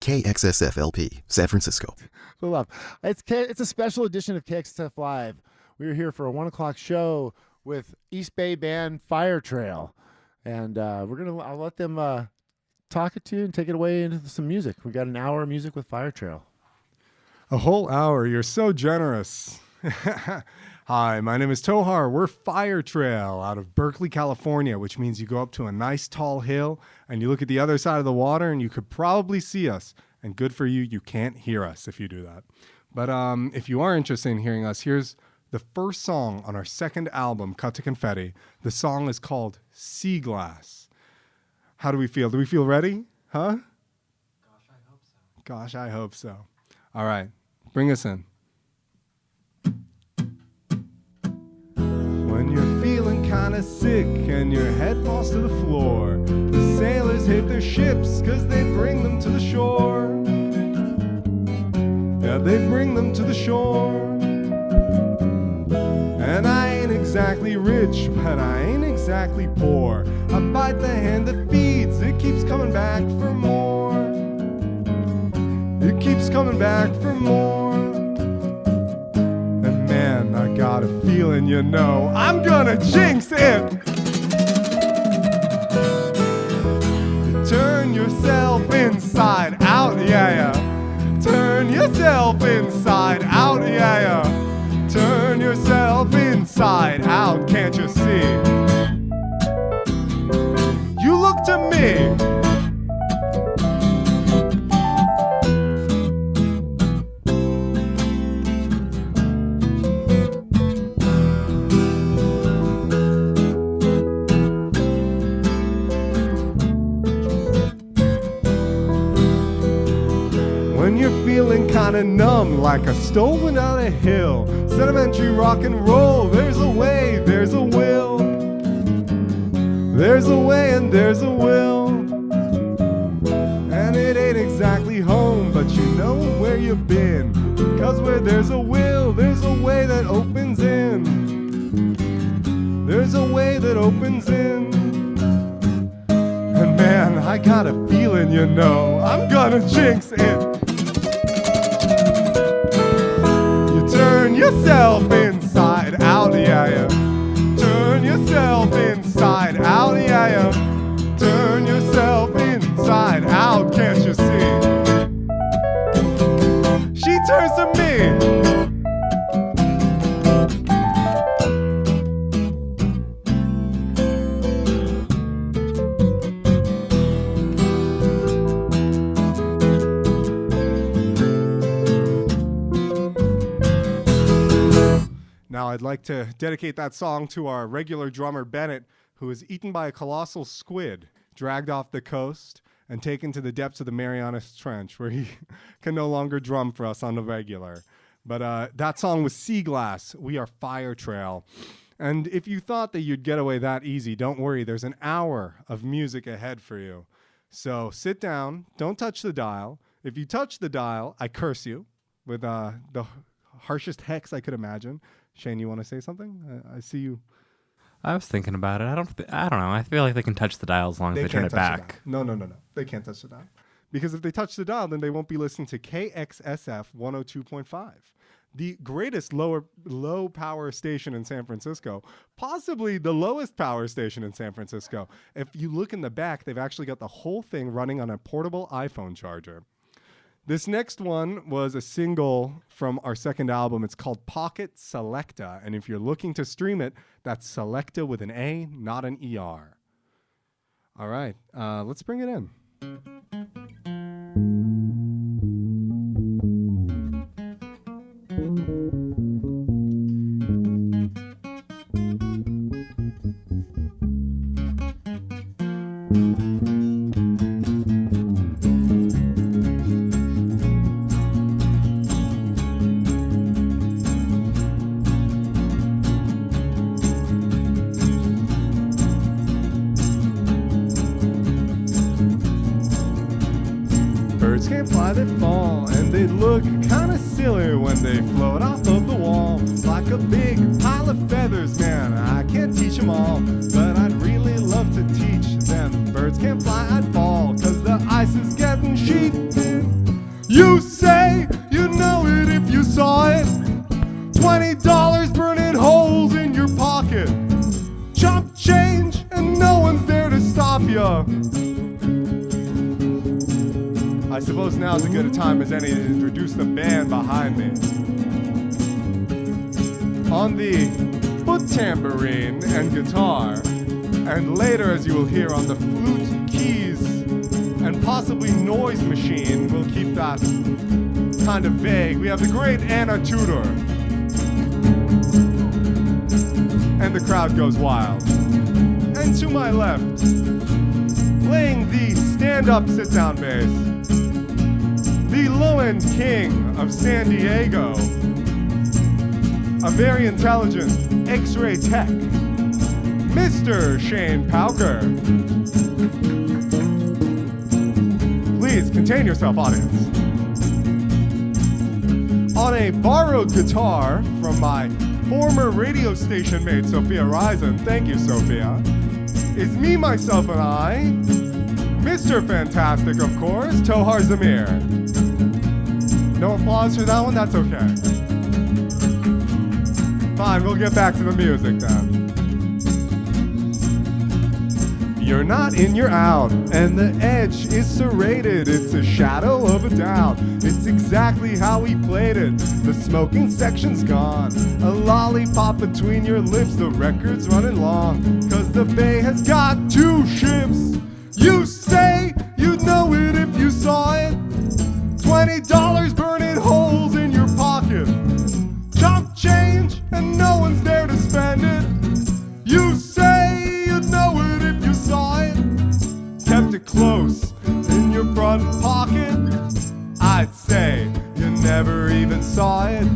KXSF LP, San Francisco. Love. It's a special edition of KXSF Live. We're here for a 1 o'clock show with East Bay band Fire Trail, and I'll let them talk it to you and take it away into some music. We got an hour of music with Fire Trail. A whole hour. You're so generous. Hi, my name is Tohar. We're Fire Trail out of Berkeley, California, which means you go up to a nice tall hill and you look at the other side of the water and you could probably see us. And good for you, you can't hear us if you do that. But if you are interested in hearing us, here's the first song on our second album, Cut to Confetti. The song is called Sea Glass. How do we feel? Do we feel ready? Huh? Gosh, I hope so. Gosh, I hope so. All right, bring us in. When you're feeling kinda sick and your head falls to the floor, the sailors hit their ships 'cause they bring them to the shore. Yeah, they bring them to the shore. And I ain't exactly rich, but I ain't exactly poor. I bite the hand that feeds, it keeps coming back for more. It keeps coming back for more. And man, I got a feeling, you know, I'm gonna jinx it. You turn yourself inside out, yeah, yeah. Turn yourself inside out, yeah, yeah. Turn yourself inside out, can't you see? You look to me. When you're feeling kinda numb like a stolen down a hill, sedimentary rock and roll, there's a way, there's a will. There's a way and there's a will. And it ain't exactly home, but you know where you've been. Cause where there's a will, there's a way that opens in. There's a way that opens in. And man, I got a feeling, you know, I'm gonna jinx it. Turn yourself inside out, yeah, yeah. Turn yourself inside out, yeah, yeah. Turn yourself inside out, can't you see? She turns to me. Now I'd like to dedicate that song to our regular drummer Bennett, who was eaten by a colossal squid, dragged off the coast, and taken to the depths of the Marianas Trench, where he can no longer drum for us on the regular. But that song was Sea Glass, We Are Fire Trail. And if you thought that you'd get away that easy, don't worry, there's an hour of music ahead for you. So sit down, don't touch the dial. If you touch the dial, I curse you with the harshest hex I could imagine. Shane, you want to say something? I see you. I was thinking about it. I don't know. I feel like they can touch the dial as long as they turn it back. No. They can't touch the dial. Because if they touch the dial, then they won't be listening to KXSF 102.5. The greatest low power station in San Francisco, possibly the lowest power station in San Francisco. If you look in the back, they've actually got the whole thing running on a portable iPhone charger. This next one was a single from our second album. It's called Pocket Selecta. And if you're looking to stream it, that's Selecta with an A, not an ER. All right, let's bring it in. Birds can't fly, they fall, and they look kinda silly when they float off of the wall. Like a big pile of feathers, man, I can't teach them all, but I'd really love to teach them. Birds can't fly, I'd fall, 'cause the ice is getting sheet. You say you know it if you saw it. $20 burning holes in your pocket. Chump change and no one's there to stop ya. I suppose now's as good a time as any to introduce the band behind me. On the foot tambourine and guitar, and later, as you will hear, on the flute, keys, and possibly noise machine, we'll keep that kind of vague. We have the great Anna Tudor. And the crowd goes wild. And to my left, playing the stand-up sit-down bass, the low-end king of San Diego, a very intelligent X-ray tech, Mr. Shane Pauker. Please contain yourself, audience. On a borrowed guitar from my former radio station mate, Sophia Risen, thank you, Sophia, is me, myself, and I, Mr. Fantastic, of course, Tohar Zamir. No applause for that one? That's okay. Fine, we'll get back to the music then. You're not in, you're out, and the edge is serrated. It's a shadow of a doubt. It's exactly how we played it. The smoking section's gone. A lollipop between your lips. The record's running long, 'cause the bay has got two ships. You say you'd know it if you saw it. $20 burning holes in your pocket. Chump change and no one's there to spend it. You say you'd know it if you saw it. Kept it close in your front pocket. I'd say you never even saw it.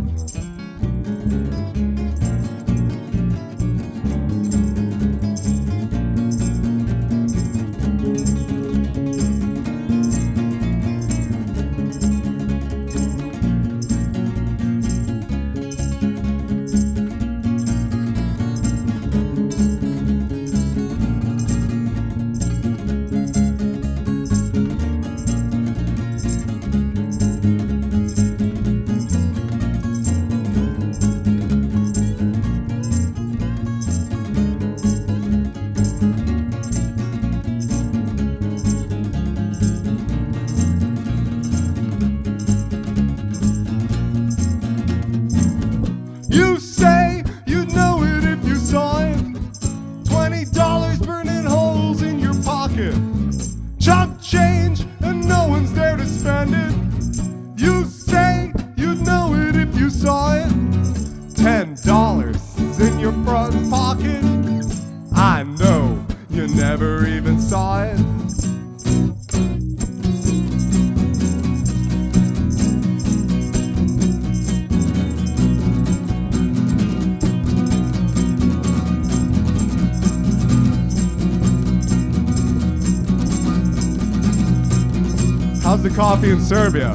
How's the coffee in Serbia?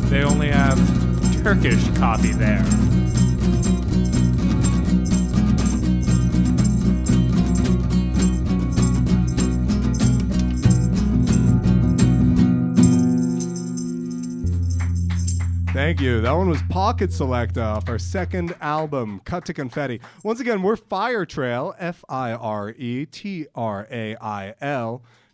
They only have Turkish coffee there. Thank you. That one was Pocket Selecta off our second album, Cut to Confetti. Once again, we're Fire Trail, Firetrail.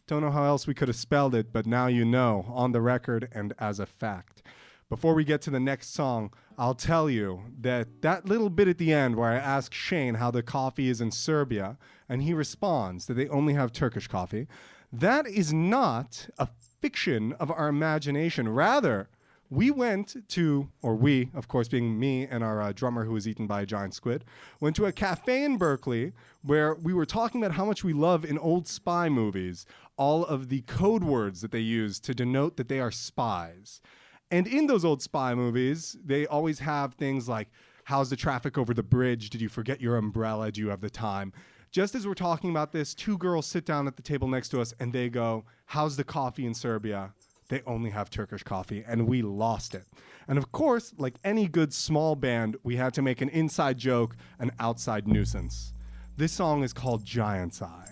Don't know how else we could have spelled it, but now you know, on the record and as a fact. Before we get to the next song, I'll tell you that little bit at the end where I ask Shane how the coffee is in Serbia, and he responds that they only have Turkish coffee, that is not a fiction of our imagination. Rather, we went to, or we, of course, being me and our drummer who was eaten by a giant squid, went to a cafe in Berkeley where we were talking about how much we love in old spy movies all of the code words that they use to denote that they are spies. And in those old spy movies, they always have things like, how's the traffic over the bridge? Did you forget your umbrella? Do you have the time? Just as we're talking about this, two girls sit down at the table next to us and they go, how's the coffee in Serbia? They only have Turkish coffee, and we lost it. And of course, like any good small band, we had to make an inside joke, an outside nuisance. This song is called Giant's Eye.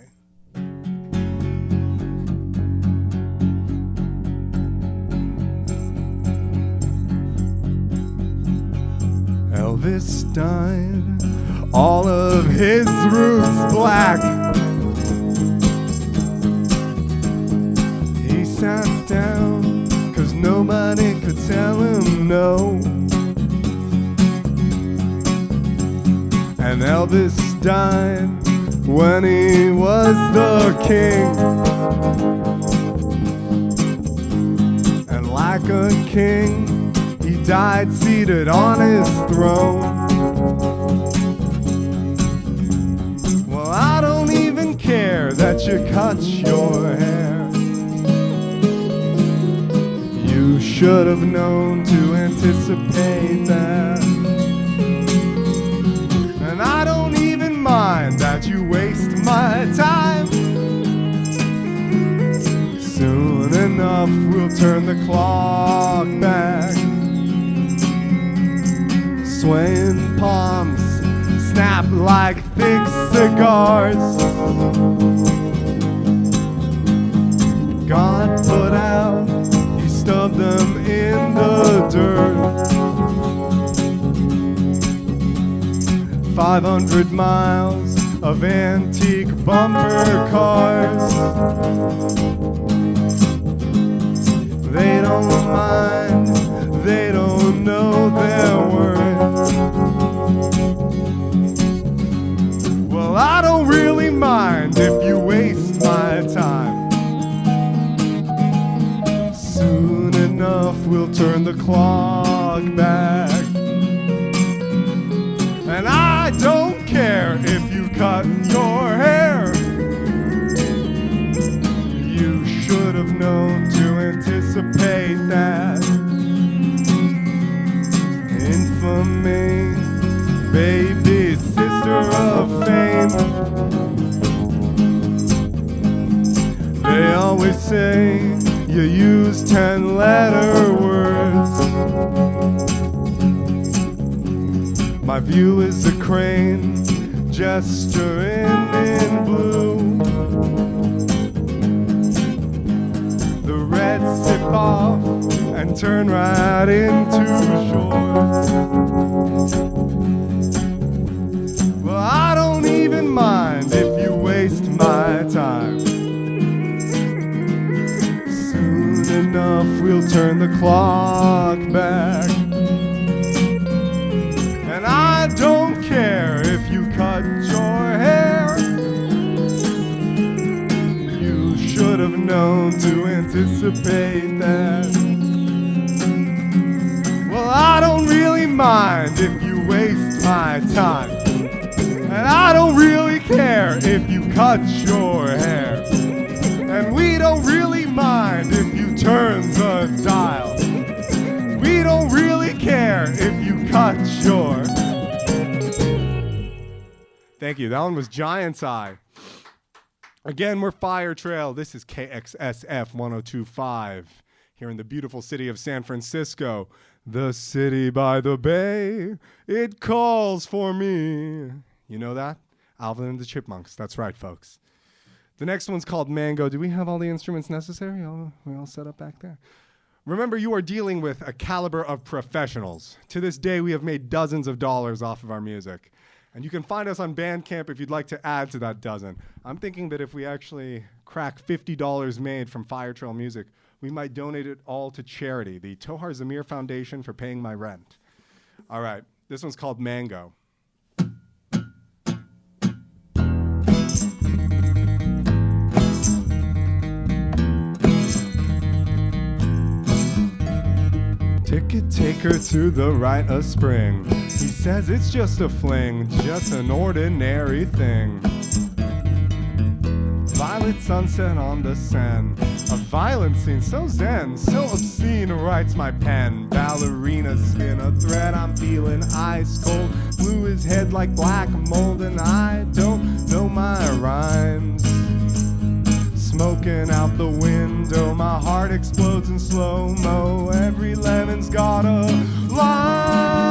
Elvis dyed all of his roots black. He sat down 'cause nobody could tell him no. And Elvis died when he was the king. And like a king, he died seated on his throne. Well, I don't even care that you cut your hair. You should have known to anticipate that. And I don't even mind that you waste my time. Soon enough we'll turn the clock back. Swaying palms snap like thick cigars. God put out, he stubbed them in the dirt. 500 miles of antique bumper cars. They don't mind, they don't know their worth. Well, I don't really mind if you waste my time. Soon enough we'll turn the clock back. And I don't care if you cut your hair. You should have known to anticipate that. Infamy, baby sister of fame. They always say you use 10-letter words. My view is a crane gesturing in blue. The reds sip off and turn right into shore. Well, I don't even mind if you waste my time. Soon enough we'll turn the clock back. And I don't care if you cut your hair. You should have known to anticipate that. Well, I don't really mind if you waste my time. And I don't really care if you cut your hair. And we don't really mind if you turn the dial. We don't really care if you cut your. Thank you. That one was Giant's Eye. Again, we're Fire Trail. This is KXSF 102.5 here in the beautiful city of San Francisco. The city by the bay, it calls for me. You know that? Alvin and the Chipmunks. That's right, folks. The next one's called Mango. Do we have all the instruments necessary? We all set up back there? Remember, you are dealing with a caliber of professionals. To this day, we have made dozens of dollars off of our music. And you can find us on Bandcamp if you'd like to add to that dozen. I'm thinking that if we actually crack $50 made from Fire Trail music, we might donate it all to charity, the Tohar Zamir Foundation for paying my rent. All right, this one's called Mango. Ticket taker to the rite of spring. He says it's just a fling, just an ordinary thing. Violet sunset on the Seine, a violent scene so zen, so obscene, writes my pen. Ballerina skin, a thread, I'm feeling ice cold. Blue his head like black mold, and I don't know my rhymes. Smoking out the window, my heart explodes in slow-mo. Every lemon's got a line.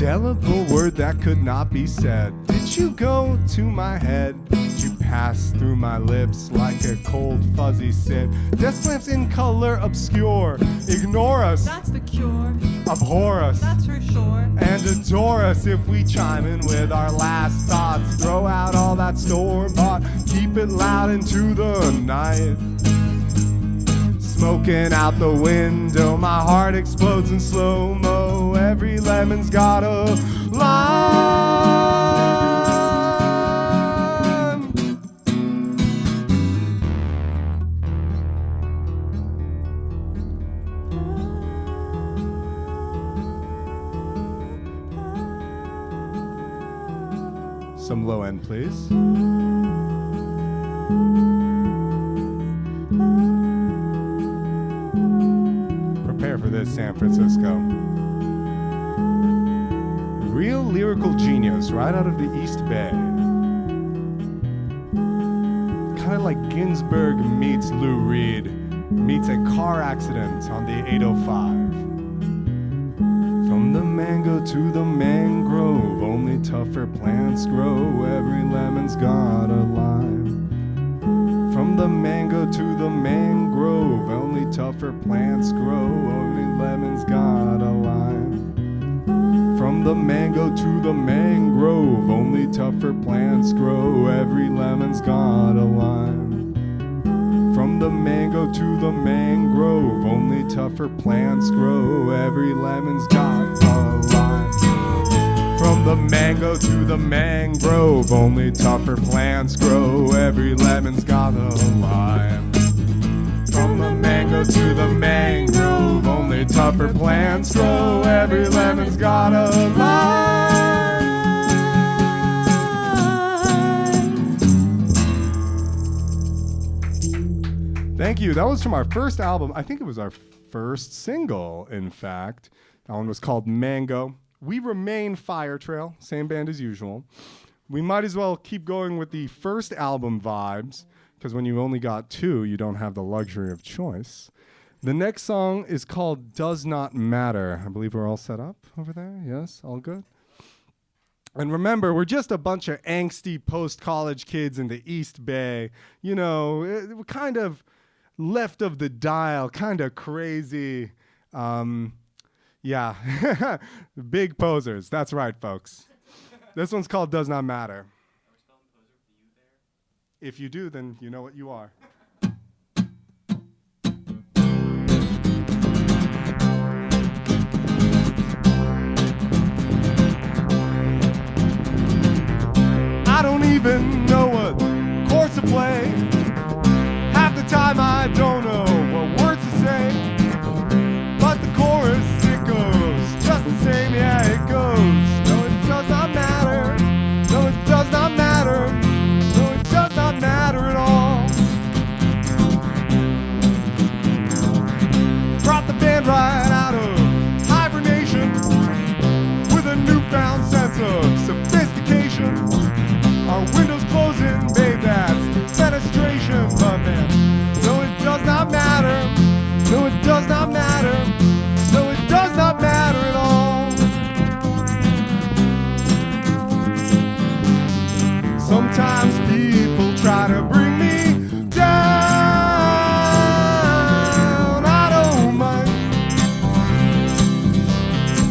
indelible word that could not be said. Did you go to my head? Did you pass through my lips like a cold fuzzy sip? Desk lamps in color obscure. Ignore us, That's the cure. abhor us, That's for sure. and adore us if we chime in with our last thoughts. Throw out all that store-bought, keep it loud into the night. Smoking out the window, my heart explodes in slow-mo. Every lemon's got a lime. Some low end, please. Prepare for this, San Francisco. Real lyrical genius right out of the East Bay. Kind of like Ginsberg meets Lou Reed meets a car accident on the 805. From the mango to the mangrove, only tougher plants grow. Every lemon's got a lime. From the mango to the mangrove, only tougher plants grow. Only lemon's got a lime. From the mango to the mangrove, only tougher plants grow. Every lemon's got a lime. From the mango to the mangrove, only tougher plants grow. Every lemon's got a lime. From the mango to the mangrove, only tougher plants grow. Every lemon's got a lime. From the mango to the mangrove, only tougher plants grow. Every lemon's got a lime. Thank you. That was from our first album. I think it was our first single, in fact. That one was called Mango. We remain Fire Trail, same band as usual. We might as well keep going with the first album vibes, because when you only got two, you don't have the luxury of choice. The next song is called Does Not Matter. I believe we're all set up over there. Yes, all good? And remember, we're just a bunch of angsty post-college kids in the East Bay. You know, we're kind of left of the dial, kind of crazy. Yeah, big posers. That's right, folks. This one's called Does Not Matter. If you do, then you know what you are. I don't even know what chords to play. Half the time I don't know what words to say. But the chorus, it goes just the same, yeah, it goes. No, it does not matter. No, it does not matter. No, it does not matter at all. Brought the band right out of hibernation with a newfound sense of sophistication. Our windows closing, babe, that's defenestration. But man, no, it does not matter. No, it does not matter. No, it does not matter at all. Sometimes people try to bring me down. I don't mind.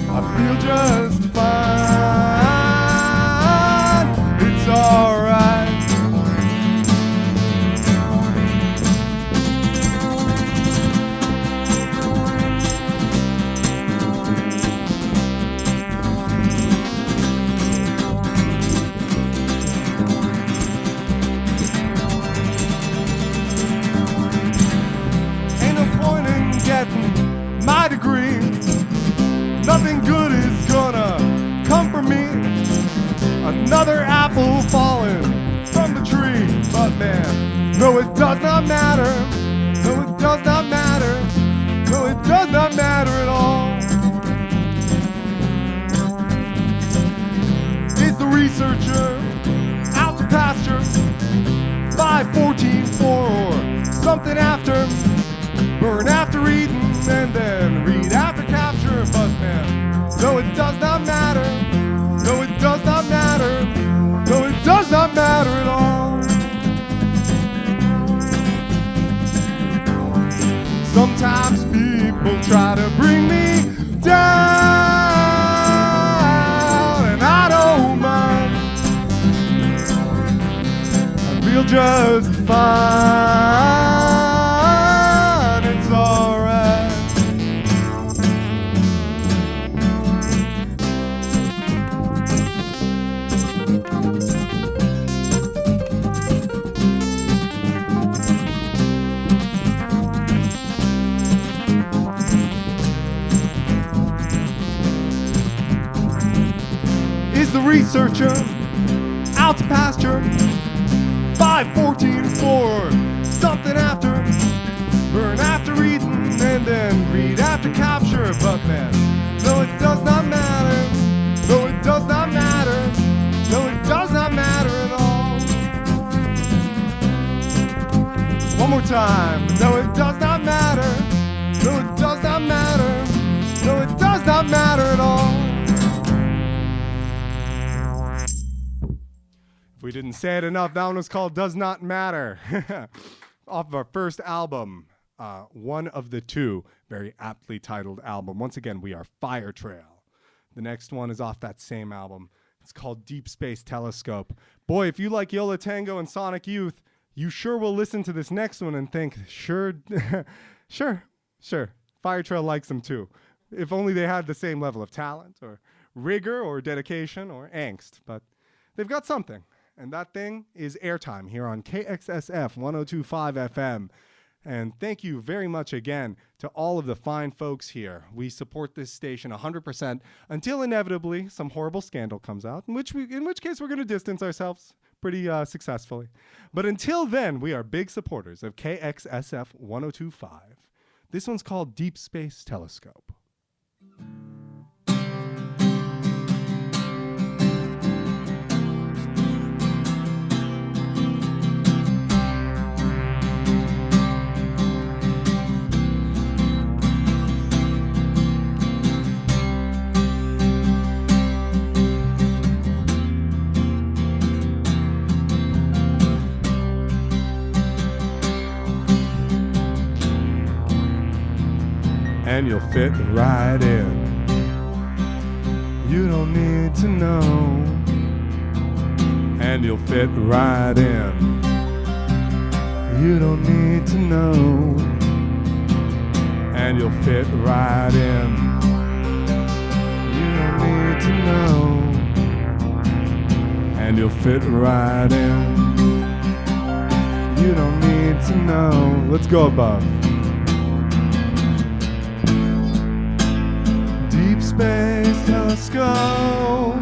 I feel just fine. It's alright. Ain't no point in getting my degree. Nothing good is gonna try to bring me down, and I don't mind. I feel just fine. It's alright. Is the researcher out to pasture? 5:14:4, something after, burn after reading, and then read after capture. But man, no, it does not matter. No, it does not matter. No, it does not matter at all. One more time. No, it does not matter. No, it does not matter. No, it does not matter at all. If we didn't say it enough, that one was called Does Not Matter. Off of our first album, One of the Two, very aptly titled album. Once again, we are Fire Trail. The next one is off that same album. It's called Deep Space Telescope. Boy, if you like Yola Tango and Sonic Youth, you sure will listen to this next one and think, sure, sure. Fire Trail likes them too. If only they had the same level of talent or rigor or dedication or angst. But they've got something. And that thing is airtime here on KXSF 102.5 FM. And thank you very much again to all of the fine folks here. We support this station 100% until inevitably some horrible scandal comes out, in which case we're going to distance ourselves pretty successfully. But until then, we are big supporters of KXSF 102.5. This one's called Deep Space Telescope. And you'll fit right in. You don't need to know. And you'll fit right in. You don't need to know. And you'll fit right in. You don't need to know. And you'll fit right in. You don't need to know. Let's go above. Deep Space Telescope.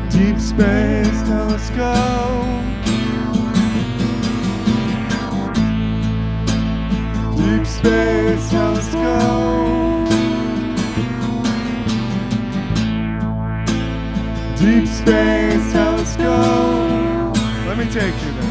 Deep Space Telescope. Deep Space Telescope. Deep Space Telescope. Let me take you there.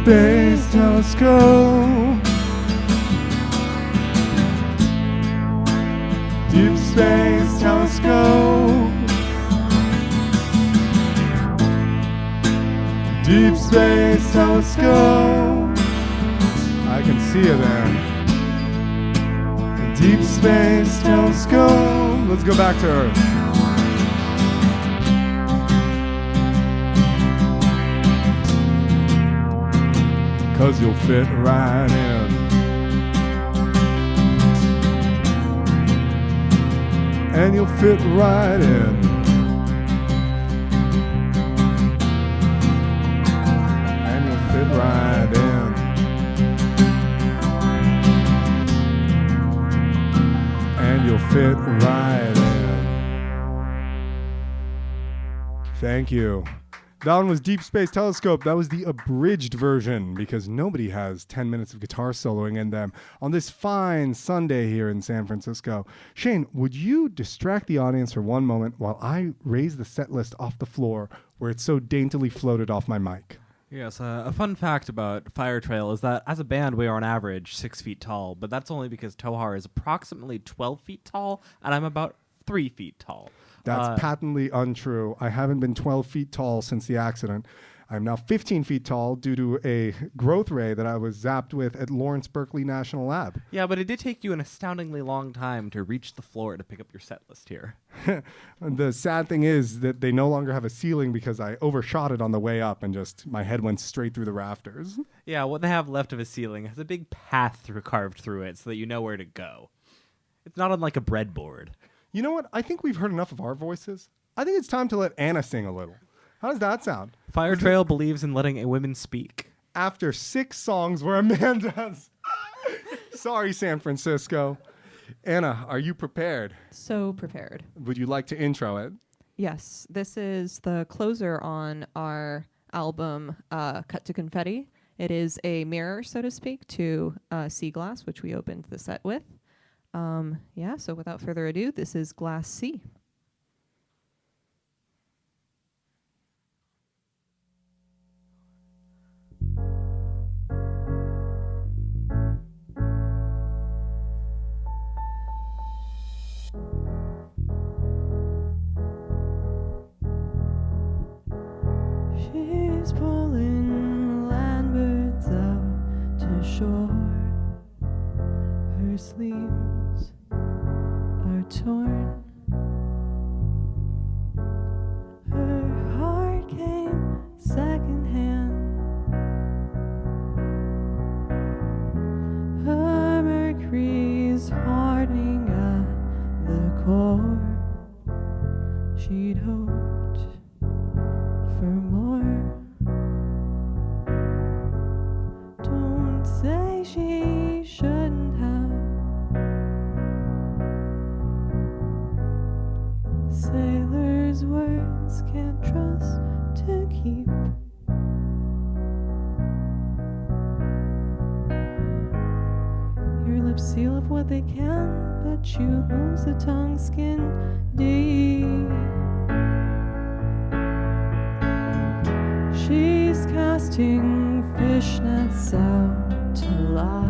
Space Telescope. Deep Space Telescope. Deep Space Telescope. I can see you there. Deep space telescope. Let's go back to Earth. Cause you'll fit right in. And you'll fit right in. And you'll fit right in. And you'll fit right in. Thank you. That one was Deep Space Telescope. That was the abridged version because nobody has 10 minutes of guitar soloing in them on this fine Sunday here in San Francisco. Shane, would you distract the audience for one moment while I raise the set list off the floor where it's so daintily floated off my mic? Yes, a fun fact about Fire Trail is that as a band we are on average 6 feet tall, but that's only because Tohar is approximately 12 feet tall and I'm about 3 feet tall. That's patently untrue. I haven't been 12 feet tall since the accident. I'm now 15 feet tall due to a growth ray that I was zapped with at Lawrence Berkeley National Lab. Yeah, but it did take you an astoundingly long time to reach the floor to pick up your set list here. The sad thing is that they no longer have a ceiling because I overshot it on the way up and just my head went straight through the rafters. Yeah, what they have left of a ceiling has a big path carved through it so that you know where to go. It's not unlike a breadboard. You know what? I think we've heard enough of our voices. I think it's time to let Anna sing a little. How does that sound? Fire Trail believes in letting a woman speak. After 6 songs where a man does. Sorry, San Francisco. Anna, are you prepared? So prepared. Would you like to intro it? Yes, this is the closer on our album, Cut to Confetti. It is a mirror, so to speak, to Sea Glass, which we opened the set with. So without further ado, this is Glass C. She's pulling landbirds out to shore. Her sleeves are torn. Her heart came secondhand. Her mercury's hardening at the core. She'd hoped for more. Don't say she shouldn't have. Sailors' words can't trust to keep. Your lips seal up what they can, but you lose the tongue skin deep. She's casting fishnets out to lie.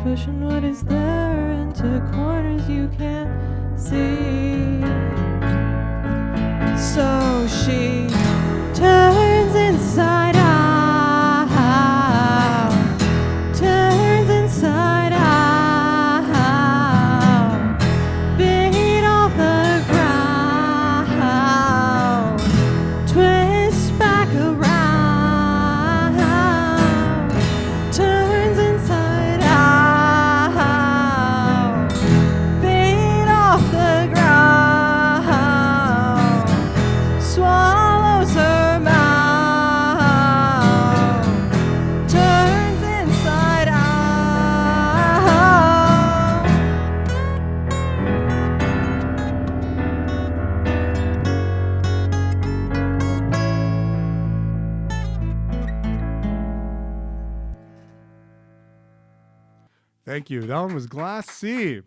Pushing what is there into corners you can't see. So she turns inside out, turns inside out, feet off the ground, twists back around, turns inside out. The ground. Thank you. That one was Glass C.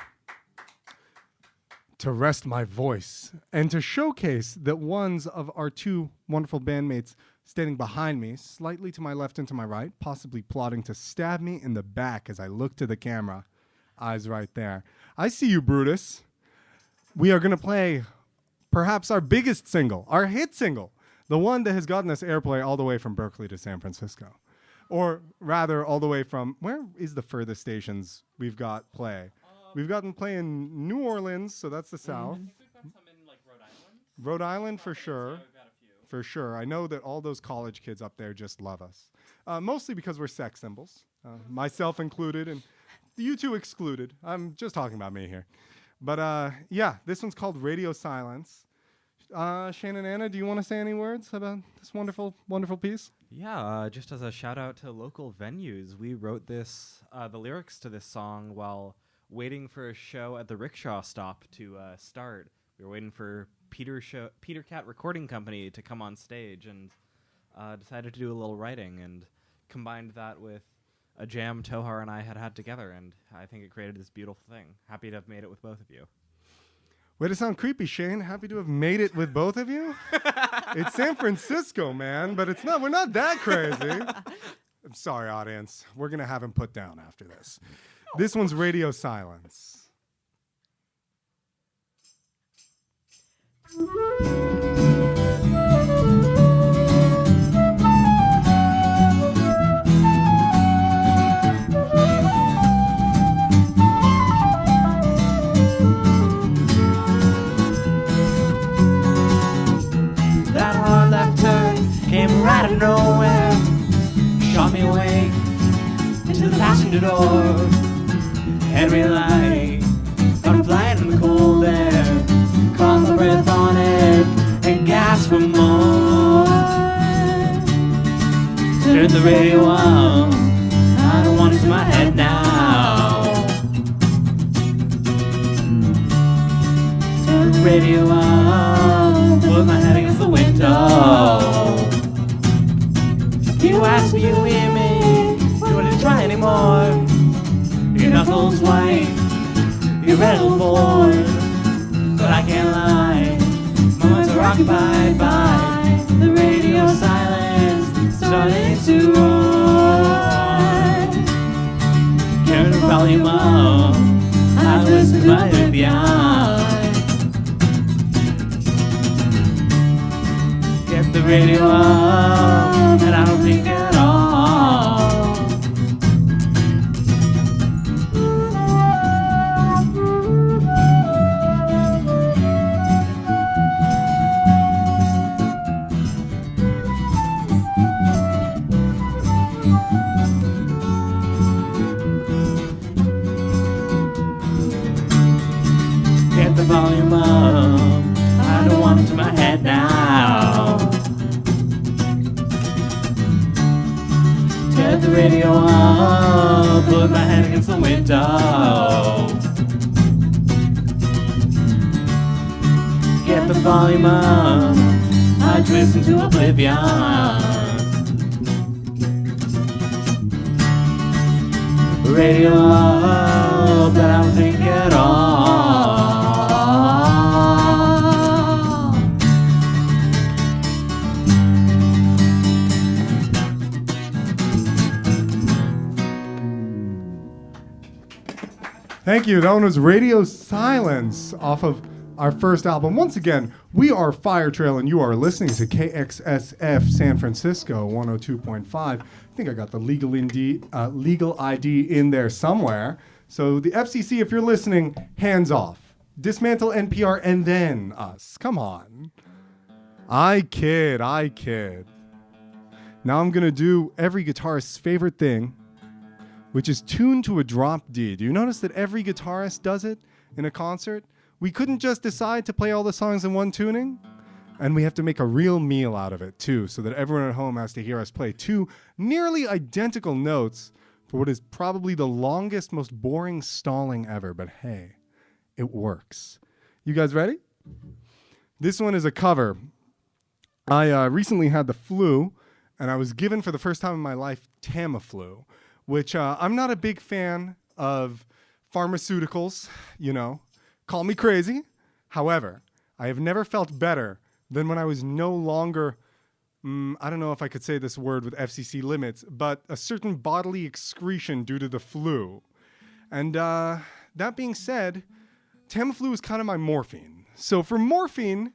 To rest my voice and to showcase that ones of our two wonderful bandmates standing behind me, slightly to my left and to my right, possibly plotting to stab me in the back as I look to the camera. Eyes right there. I see you, Brutus. We are going to play perhaps our biggest single, our hit single, the one that has gotten us airplay all the way from Berkeley to San Francisco. Or rather, all the way from, where is the furthest stations we've got play? We've gotten play in New Orleans, so that's the south. I think we've got some in like Rhode Island. Rhode Island for sure. Yeah, we've got a few. For sure. I know that all those college kids up there just love us. Mostly because we're sex symbols, myself included, and you two excluded. I'm just talking about me here. But yeah, this one's called Radio Silence. Shane and Anna, do you want to say any words about this wonderful, wonderful piece? Yeah, just as a shout out to local venues, we wrote this, the lyrics to this song while waiting for a show at the rickshaw stop to start. We were waiting for Peter Cat Recording Company to come on stage, and decided to do a little writing and combined that with a jam Tohar and I had together, and I think it created this beautiful thing. Happy to have made it with both of you. Way to sound creepy, Shane. Happy to have made it with both of you. It's San Francisco, man, but it's not. We're not that crazy. I'm sorry, audience. We're going to have him put down after this. This one's Radio Silence. That hard left turn came right out of nowhere, shot me away into the passenger door. Every light, I'm flying in the cold air, caught my breath on it and gasped for more. Turn the radio on, I don't want it in my head now. Turn the radio on, put my head against the window. You ask me, you hear me, you wouldn't try anymore. Your knuckles white, you're red little bored, but I can't lie, my minds are occupied by the radio silence starting to roar. Turn the volume up, I listen to my FBI. Get the radio up, and I don't think at all. Get the volume up, I don't want it to my head now. Get the radio up, put my head against the window. Get the volume up, I twist into oblivion. Radio up, but I don't think at all. Thank you. That one was Radio Silence off of our first album. Once again, we are Fire Trail, and you are listening to KXSF San Francisco 102.5. I think I got the legal ID in there somewhere. So the FCC, if you're listening, hands off. Dismantle NPR and then us. Come on. I kid. Now I'm going to do every guitarist's favorite thing, which is tuned to a drop D. Do you notice that every guitarist does it in a concert? We couldn't just decide to play all the songs in one tuning, and we have to make a real meal out of it, too, so that everyone at home has to hear us play two nearly identical notes for what is probably the longest, most boring stalling ever, but hey, it works. You guys ready? This one is a cover. I recently had the flu, and I was given for the first time in my life Tamiflu, which I'm not a big fan of pharmaceuticals, call me crazy. However, I have never felt better than when I was no longer, I don't know if I could say this word with FCC limits, but a certain bodily excretion due to the flu. And that being said, Tamiflu is kind of my morphine. So for Morphine,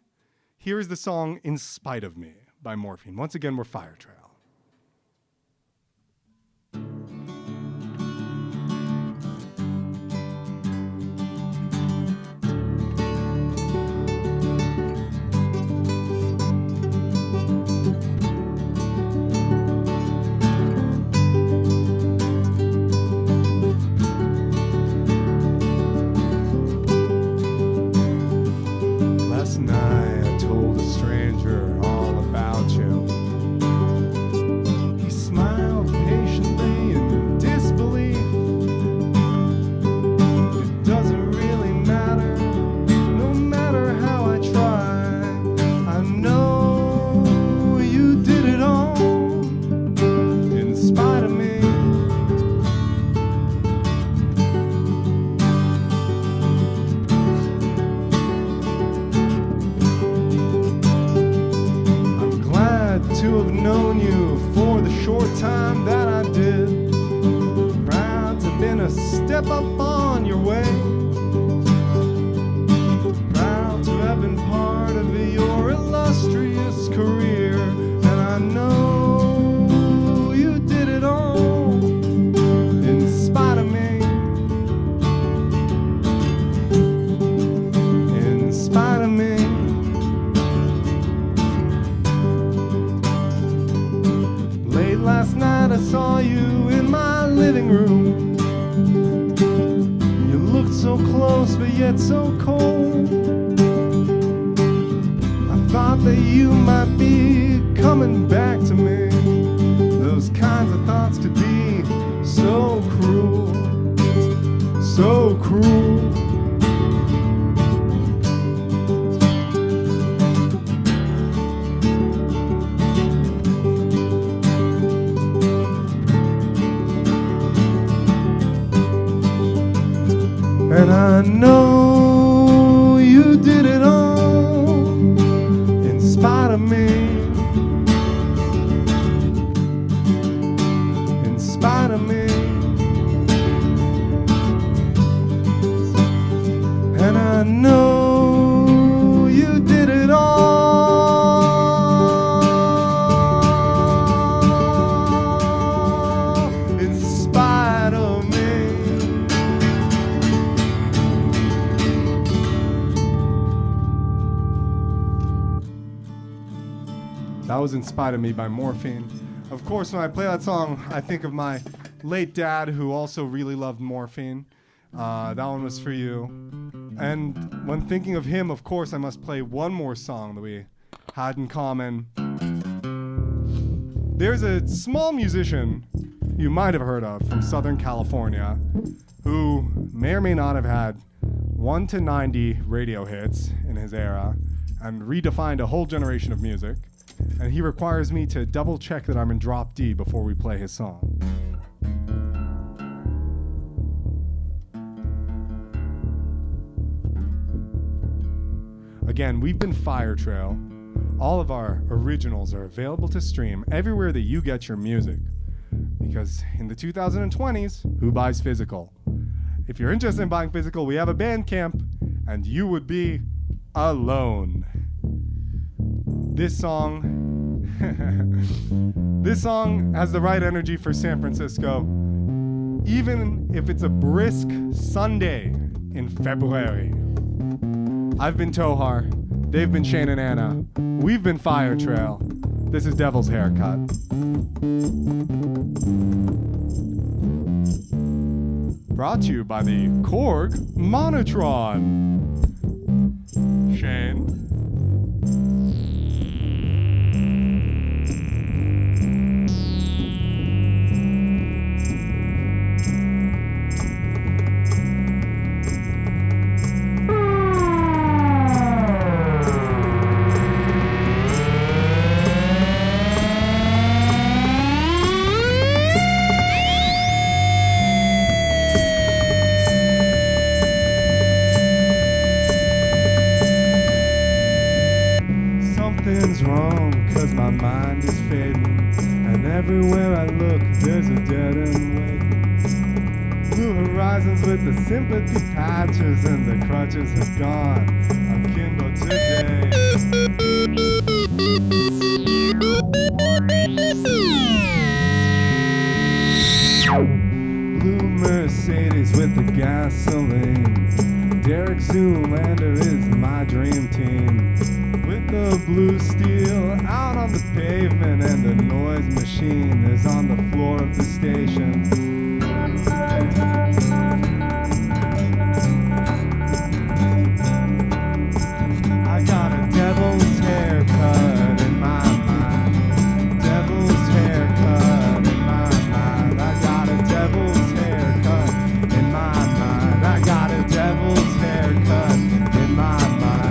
here is the song In Spite of Me by Morphine. Once again, we're Fire Trail. Last night I told a stranger all about you. He smiled patiently in disbelief. It doesn't really matter, no matter how I try. I know you did it all in spite of me. I'm glad to have known you for the short time that I did. Proud to have been a step up on your way. Proud to have been part of your illustrious career. And I know you did it all in spite of me. In spite of me. Late last night I saw you in my living room. You looked so close but yet so cold. I thought that you might be coming back to me. Those kinds of thoughts could be so cruel. So cruel. And I know you did it all in spite of me. In spite of me. And I know you did it all in spite of me. That was In Spite of Me by Morphine. Of course, when I play that song, I think of my late dad who also really loved Morphine. That one was for you. And when thinking of him, of course, I must play one more song that we had in common. There's a small musician you might have heard of from Southern California who may or may not have had 1 to 90 radio hits in his era and redefined a whole generation of music. And he requires me to double check that I'm in drop D before we play his song. Again, we've been Fire Trail. All of our originals are available to stream everywhere that you get your music. Because in the 2020s, who buys physical? If you're interested in buying physical, we have a Bandcamp, and you would be alone. This song has the right energy for San Francisco, even if it's a brisk Sunday in February. I've been Tohar, they've been Shane and Anna, we've been Fire Trail. This is Devil's Haircut. Brought to you by the Korg Monotron. Shane? Something's wrong, cause my mind is fading, and everywhere I look, there's a dead end waiting. Blue horizons with the sympathy patches, and the crutches have gone akimbo today. Blue Mercedes with the gasoline. Derek Zoolander is my dream team. With the blue steel out on the pavement, and the noise machine is on the floor of the station. I got a devil's haircut in my mind. Devil's haircut in my mind. I got a devil's haircut in my mind. I got a devil's haircut in my mind.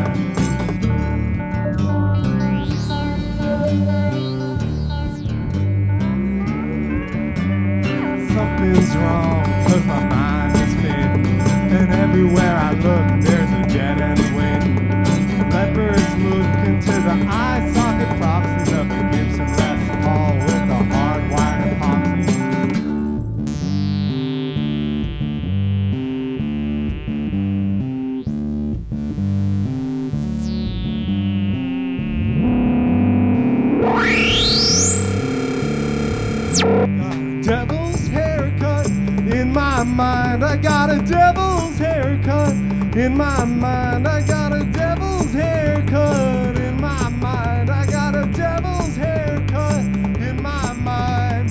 Something's wrong, cause my mind is fading, and everywhere I look, there's a dead end waiting. Leopards look into the eye socket proxies of the Gibson Les Paul with a hard-wired epoxy. Devil's haircut in my mind. I got a devil's haircut in my mind. I got a devil's haircut in my mind. I got a devil's haircut in my mind.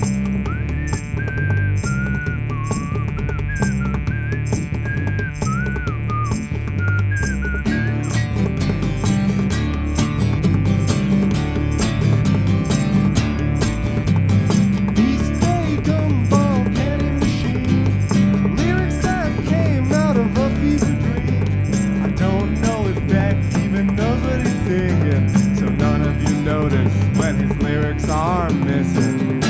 East Bay gumball candy machine. Lyrics that came out of a fever dream. I don't know if Beck even knows what he's singing, so none of you notice when his lyrics are missing.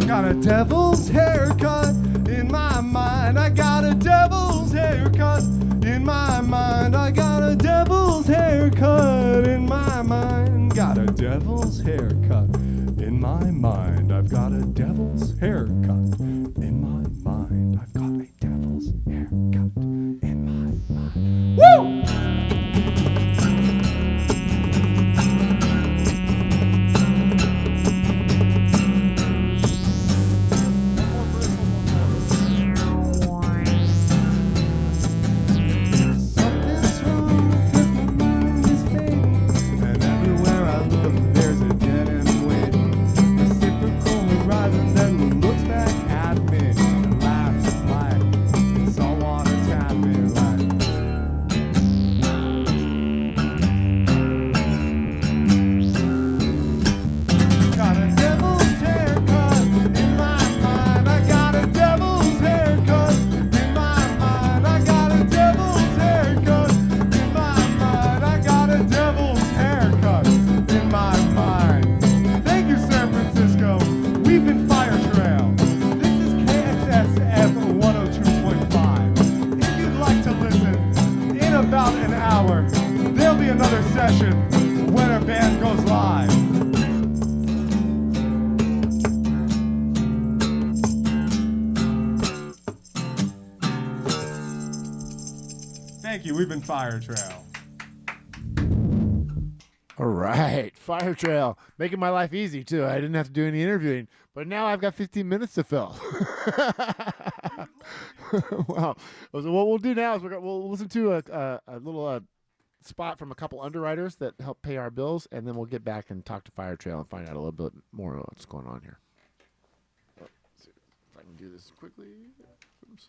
Got a devil's haircut in my mind. I got a devil's haircut in my mind. I got a devil's haircut in my mind. Got a devil's haircut in my mind. I've got a devil's haircut in my mind. I've got a devil's haircut in my mind. Woo! Something's wrong, 'cause my mind is fading, and everywhere I look, there's a dead end waiting. Reciprocal horizon then looks back at me and laughs like saltwater tapping, like. Got a devil's haircut in my mind. I got a devil's haircut in my mind. I got a devil's haircut in my mind. I got a devil's haircut in my mind. Thank you, San Francisco. We've been Fire Trail. This is KXSF 102.5. If you'd like to listen, in about an hour, there'll be another session when our band goes live. Thank you. We've been Fire Trail. All right, Fire Trail, making my life easy too. I didn't have to do any interviewing, but now I've got 15 minutes to fill. Wow. So what we'll do now is we'll listen to a little spot from a couple underwriters that help pay our bills, and then we'll get back and talk to Fire Trail and find out a little bit more about what's going on here. Let's see if I can do this quickly. Oops.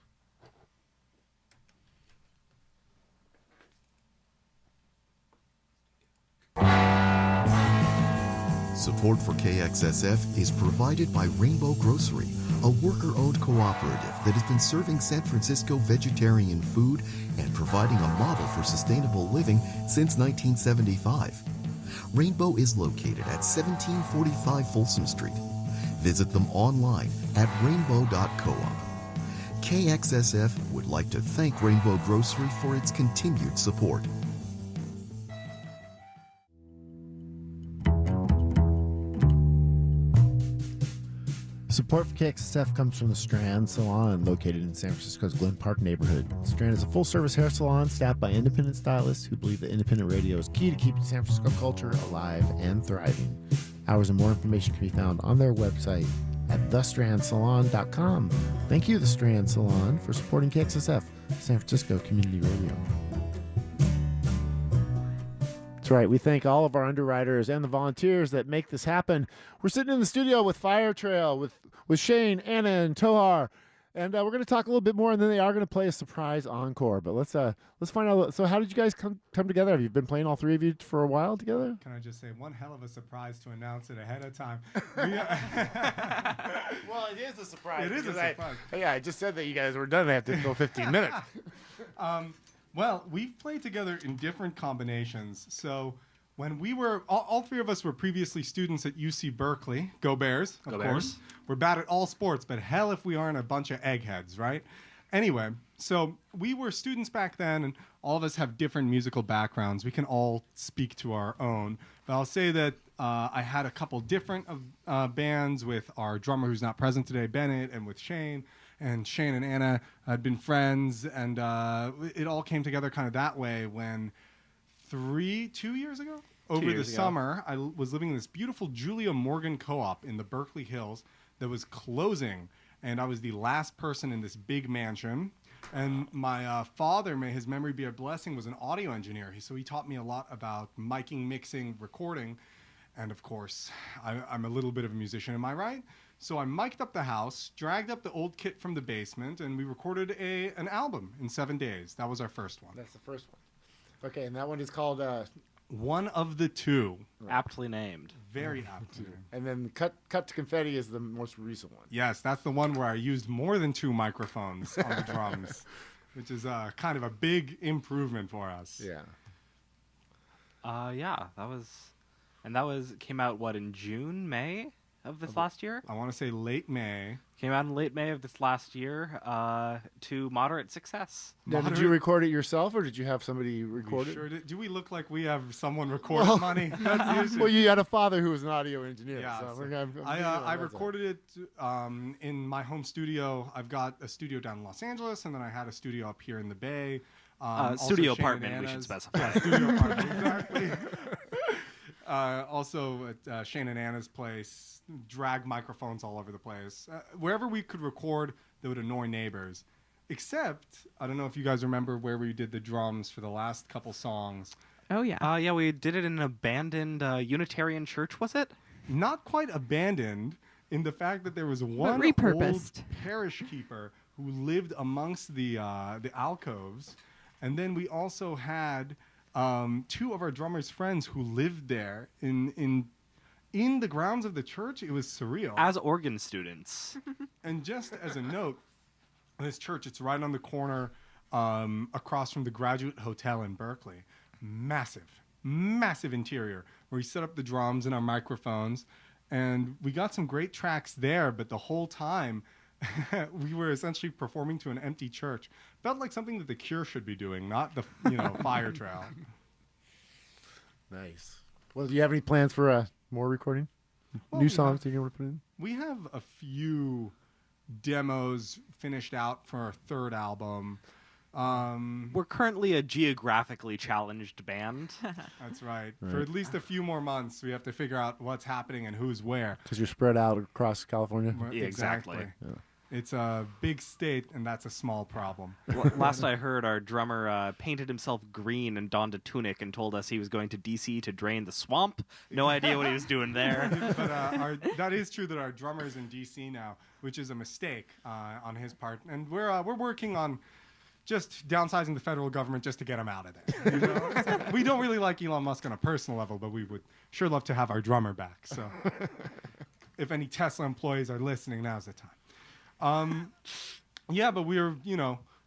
Support for KXSF is provided by Rainbow Grocery, a worker-owned cooperative that has been serving San Francisco vegetarian food and providing a model for sustainable living since 1975. Rainbow is located at 1745 Folsom Street. Visit them online at rainbow.coop. KXSF would like to thank Rainbow Grocery for its continued support. Support for KXSF comes from the Strand Salon, located in San Francisco's Glen Park neighborhood. Strand is a full-service hair salon staffed by independent stylists who believe that independent radio is key to keeping San Francisco culture alive and thriving. Hours and more information can be found on their website at thestrandsalon.com. Thank you, The Strand Salon, for supporting KXSF, San Francisco Community Radio. That's right. We thank all of our underwriters and the volunteers that make this happen. We're sitting in the studio with Fire Trail, with Shane, Anna, and Tohar, and we're going to talk a little bit more, and then they are going to play a surprise encore. But let's find out. So, how did you guys come together? Have you been playing, all three of you, for a while together? Can I just say, one hell of a surprise to announce it ahead of time. Well, it is a surprise. It is a surprise. I just said that you guys were done. They have to go 15 minutes. Well, we've played together in different combinations. So when we were, all three of us were previously students at UC Berkeley. Go Bears, of course. We're bad at all sports, but hell if we aren't a bunch of eggheads, right? Anyway, so we were students back then, and all of us have different musical backgrounds. We can all speak to our own. But I'll say that I had a couple different bands with our drummer who's not present today, Bennett, and with Shane. And Shane and Anna had been friends, and it all came together kind of that way when 2 years ago, over the summer, I was living in this beautiful Julia Morgan co-op in the Berkeley Hills that was closing, and I was the last person in this big mansion. And my father, may his memory be a blessing, was an audio engineer. So he taught me a lot about miking, mixing, recording, and of course, I'm a little bit of a musician, am I right? So I mic'd up the house, dragged up the old kit from the basement, and we recorded an album in 7 days. That was our first one. That's the first one. Okay, and that one is called... One of the Two. Aptly named. Very aptly named. And then Cut to Confetti is the most recent one. Yes, that's the one where I used more than 2 microphones on the drums, which is kind of a big improvement for us. Yeah. Came out, in June, May of this last year? I want to say late May. Came out in late May of this last year to moderate success. Now, did you record it yourself, or did you have somebody record it? Sure did. Do we look like we have someone recording money? That's the issue. Well, you had a father who was an audio engineer. Yeah, so I recorded it in my home studio. I've got a studio down in Los Angeles, and then I had a studio up here in the Bay. Studio apartment, we should specify. Yeah, studio apartment, exactly. Also at Shane and Anna's place, drag microphones all over the place. Wherever we could record that would annoy neighbors. Except, I don't know if you guys remember where we did the drums for the last couple songs. Oh, yeah. Yeah, we did it in an abandoned Unitarian church, was it? Not quite abandoned in the fact that there was one old parish keeper who lived amongst the alcoves. And then we also had... 2 of our drummer's friends who lived there in the grounds of the church. It was surreal. As organ students. And just as a note, this church, it's right on the corner across from the Graduate Hotel in Berkeley. Massive interior where we set up the drums and our microphones. And we got some great tracks there, but the whole time we were essentially performing to an empty church. Felt like something that The Cure should be doing, not the Fire Trail. Nice. Well, do you have any plans for more recording? New songs that you want to put in? We have a few demos finished out for our 3rd album. We're currently a geographically challenged band. That's right. For at least a few more months, we have to figure out what's happening and who's where. Because you're spread out across California? Yeah, exactly. Yeah. It's a big state, and that's a small problem. Last I heard, our drummer painted himself green and donned a tunic and told us he was going to D.C. to drain the swamp. No idea what he was doing there. But that is true that our drummer is in D.C. now, which is a mistake on his part. And we're working on just downsizing the federal government just to get him out of there. You know? We don't really like Elon Musk on a personal level, but we would sure love to have our drummer back. So if any Tesla employees are listening, now's the time. Yeah, but we were,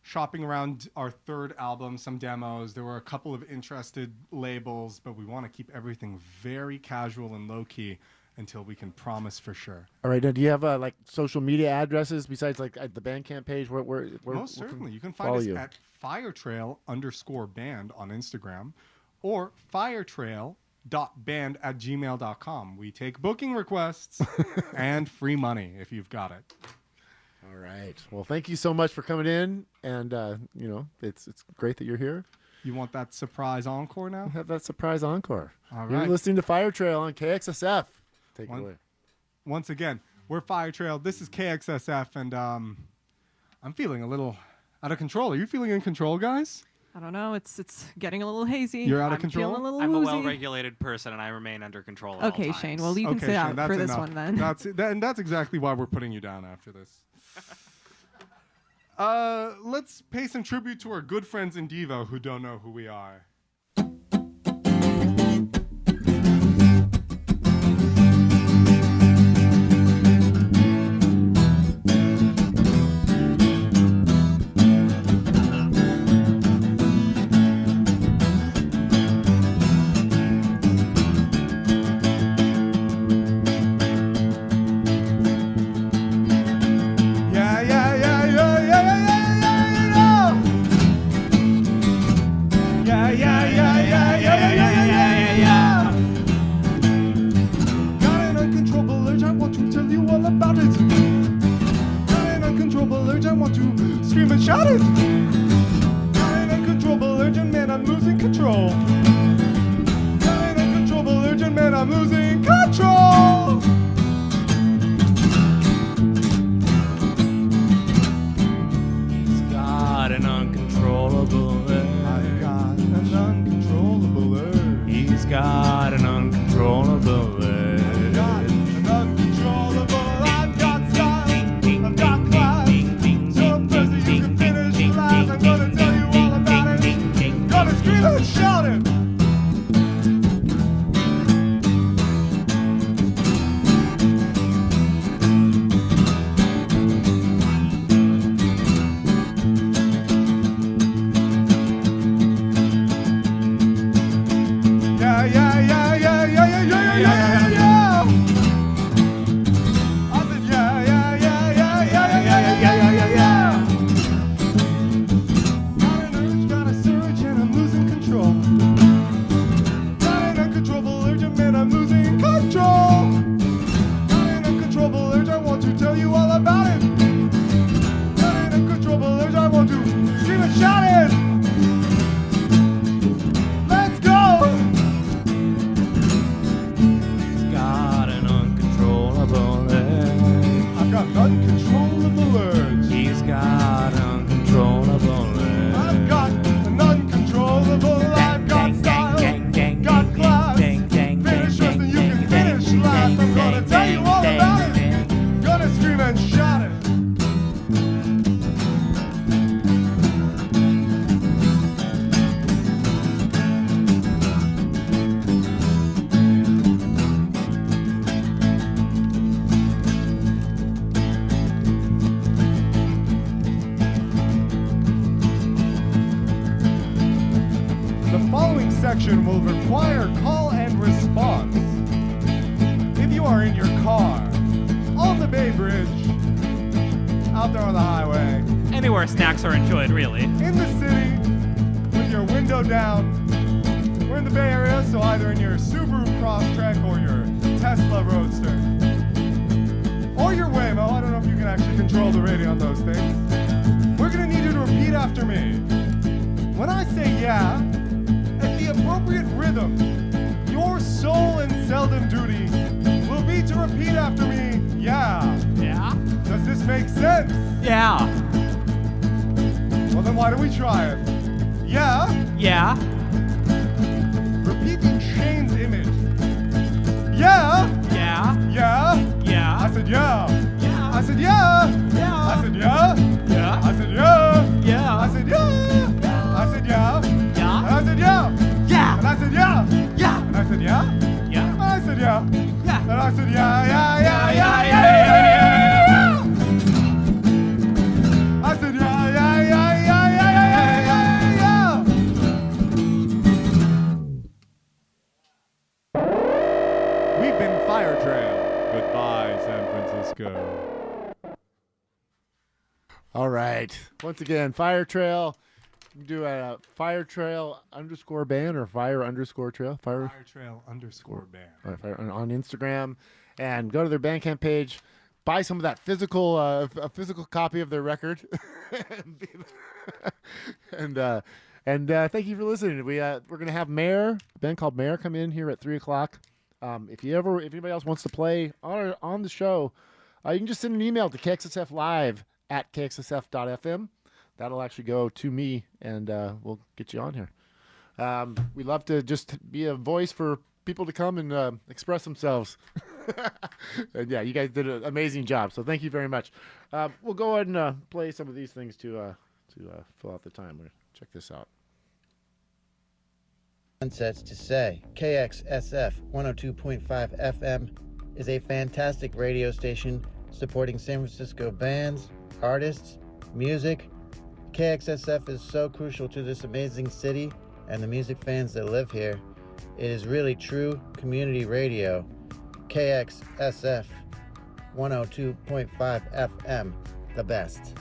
shopping around our 3rd album, some demos. There were a couple of interested labels, but we want to keep everything very casual and low-key. until we can promise for sure. All right. Now, do you have like social media addresses besides like the Bandcamp page? Where Most certainly. You can follow find us you? at firetrail_band on Instagram or firetrail.band@gmail.com. We take booking requests and free money if you've got it. All right. Well, thank you so much for coming in, and it's great that you're here. You want that surprise encore now? Have that surprise encore. All You're right. listening to Fire Trail on KXSF. Take it away. Once again, we're Fire Trail. This is KXSF, and I'm feeling a little out of control. Are you feeling in control, guys? I don't know. It's getting a little hazy. You're out of I'm control? feeling a little I'm a woozy. well-regulated person, and I remain under control at Okay, all times. Shane. Well, you can Okay, sit Shane, out that's for this enough. one then. That's exactly why we're putting you down after this. Let's pay some tribute to our good friends in Devo who don't know who we are. Shout it! Got an uncontrollable urgent man, I'm losing control. Got an uncontrollable urgent man, I'm losing control. He's got an uncontrollable urge. I've got an uncontrollable urge. He's got an uncontrollable urge. Got an uncontrollable. I've got style. I've got class. So thirsty you can finish the last. I'm gonna tell you all about it. Gonna scream and shout it. Yeah, yeah, yeah, yeah, yeah, yeah, yeah, yeah, yeah, yeah. I said yeah, yeah, yeah, yeah, yeah, yeah, yeah, yeah, yeah, yeah. Got an urge, got a surge, and I'm losing control. Got an uncontrollable urge, and man, I'm losing control. Got an uncontrollable urge, I want to tell you all about it. Got an uncontrollable urge, I want to scream and shout it. Let's go. He's got an uncontrollable urge. I've got an uncontrollable urge. He's got uncontrollable urge. I've got an uncontrollable. I've got style. Got class. Finish first and you can finish last. I'm gonna tell you all about it. Gonna scream and shout it. The following section will require call and response. If you are in your car, on the Bay Bridge, out there on the highway, Anywhere snacks are enjoyed, really. in the city, with your window down, we're in the Bay Area, so either in your Subaru Crosstrek or your Tesla Roadster, or your Waymo, I don't know if you can actually control the radio on those things. We're gonna need you to repeat after me. When I say yeah, at the appropriate rhythm, your sole and seldom duty will be to repeat after me, yeah. Yeah? Does this make sense? Yeah. Well, then why don't we try it? Yeah. Yeah. Repeating Shane's image. Yeah. Yeah. Yeah. Yeah. I said yeah. Yeah. I said yeah. Yeah. I said yeah. Yeah. I said yeah. Yeah. I said yeah. I said yeah. Yeah. And I said yeah. Yeah. And I said yeah. Yeah. And I said yeah. Yeah. And I said yeah. Yeah. And I said yeah, yeah, yeah, yeah, yeah, yeah, yeah. I said yeah, yeah, yeah, yeah, yeah, yeah, yeah, yeah. We've been Fire Trail. right. Once again, Fire Trail. You can do a Fire Trail _band or Fire _ Trail. Fire Trail _ band. On Instagram, and go to their Bandcamp page. Buy some of that physical, a physical copy of their record, and thank you for listening. We're gonna have Mayor, a band called Mayor, come in here at 3:00. If anybody else wants to play on the show, you can just send an email to KXSFlive@kxsf.fm. That'll actually go to me, and we'll get you on here. We love to just be a voice for people to come and express themselves. And yeah, you guys did an amazing job, so thank you very much. We'll go ahead and play some of these things to fill out the time. We're gonna check this out. Sunsets to say, KXSF 102.5 FM is a fantastic radio station supporting San Francisco bands, artists, music. KXSF is so crucial to this amazing city and the music fans that live here. It is really true community radio. KXSF 102.5 FM, the best.